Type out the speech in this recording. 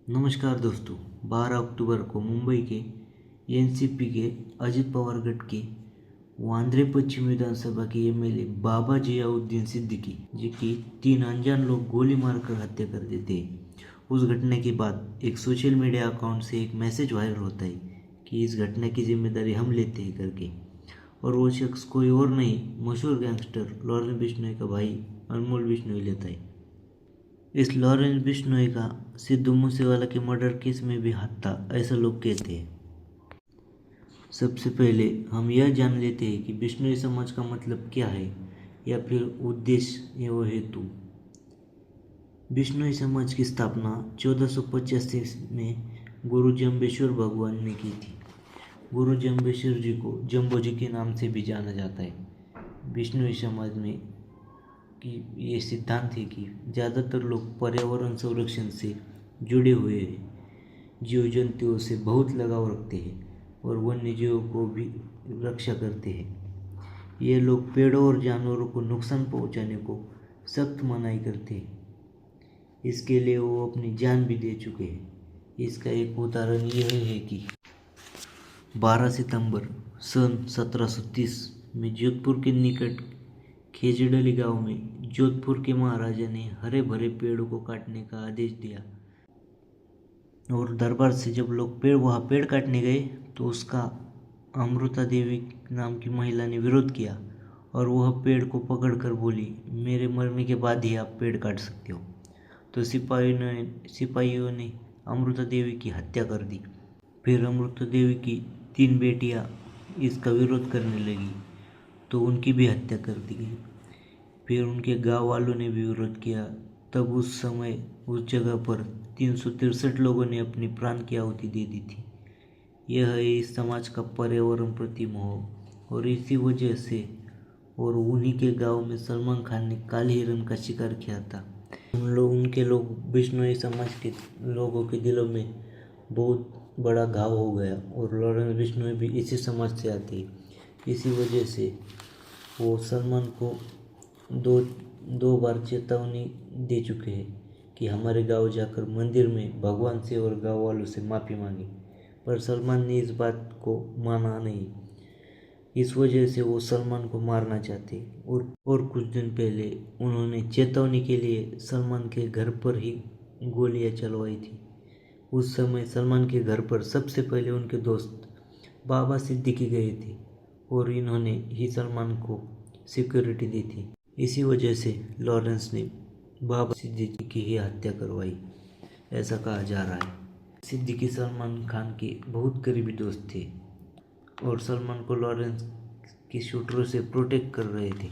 नमस्कार दोस्तों। 12 अक्टूबर को मुंबई के एनसीपी के अजित पवार गट के वांद्रे पश्चिम विधानसभा के एमएलए बाबा जियाउद्दीन सिद्दीकी जी की 3 अनजान लोग गोली मारकर हत्या कर देते हैं। उस घटना के बाद एक सोशल मीडिया अकाउंट से एक मैसेज वायरल होता है कि इस घटना की जिम्मेदारी हम लेते हैं करके, और वो शख्स कोई और नहीं, मशहूर गैंगस्टर लॉरेंस बिश्नोई का भाई अनमोल बिश्नोई लेता है। इस लॉरेंस बिश्नोई का सिद्धू मूसेवाला के मर्डर केस में भी हाथ था, ऐसा लोग कहते हैं। सबसे पहले हम यह जान लेते हैं कि बिश्नोई समाज का मतलब क्या है, या फिर उद्देश्य व हेतु। बिश्नोई समाज की स्थापना 1485 में गुरु जम्बेश्वर भगवान ने की थी। गुरु जम्बेश्वर जी को जम्बो जी के नाम से भी जाना जाता है। बिश्नोई समाज में कि ये सिद्धांत है कि ज़्यादातर लोग पर्यावरण संरक्षण से जुड़े हुए हैं, जीव जंतुओं से बहुत लगाव रखते हैं और वन्य जीवों को भी रक्षा करते हैं। ये लोग पेड़ों और जानवरों को नुकसान पहुंचाने को सख्त मनाही करते हैं। इसके लिए वो अपनी जान भी दे चुके हैं। इसका एक उदाहरण यह है कि 12 सितंबर सन 1730 में जोधपुर के निकट खेजड़ली गांव में जोधपुर के महाराजा ने हरे भरे पेड़ों को काटने का आदेश दिया, और दरबार से जब लोग वहाँ पेड़ काटने गए तो उसका अमृता देवी नाम की महिला ने विरोध किया, और वह पेड़ को पकड़कर बोली, मेरे मरने के बाद ही आप पेड़ काट सकते हो। तो सिपाहियों ने अमृता देवी की हत्या कर दी। फिर अमृता देवी की 3 बेटियां इसका विरोध करने लगी तो उनकी भी हत्या कर दी गई। फिर उनके गांव वालों ने भी विरोध किया। तब उस समय उस जगह पर 363 लोगों ने अपनी प्राण की आहुति दे दी थी। यह है इस समाज का पर्यावरण प्रति मोह, और इसी वजह से और उन्हीं के गांव में सलमान खान ने काले हिरण का शिकार किया था। उनके लोग बिश्नोई समाज के लोगों के दिलों में बहुत बड़ा घाव हो गया, और लॉरेंस बिश्नोई भी इसी समाज से आते हैं। इसी वजह से वो सलमान को दो बार चेतावनी दे चुके हैं कि हमारे गांव जाकर मंदिर में भगवान से और गांव वालों से माफ़ी मांगे, पर सलमान ने इस बात को माना नहीं। इस वजह से वो सलमान को मारना चाहते, और कुछ दिन पहले उन्होंने चेतावनी के लिए सलमान के घर पर ही गोलियां चलवाई थी। उस समय सलमान के घर पर सबसे पहले उनके दोस्त बाबा सिद्दीकी गए थे, और इन्होंने ही सलमान को सिक्योरिटी दी थी। इसी वजह से लॉरेंस ने बाबा सिद्दीकी की ही हत्या करवाई, ऐसा कहा जा रहा है। सिद्दीकी सलमान खान के बहुत करीबी दोस्त थे और सलमान को लॉरेंस के शूटरों से प्रोटेक्ट कर रहे थे।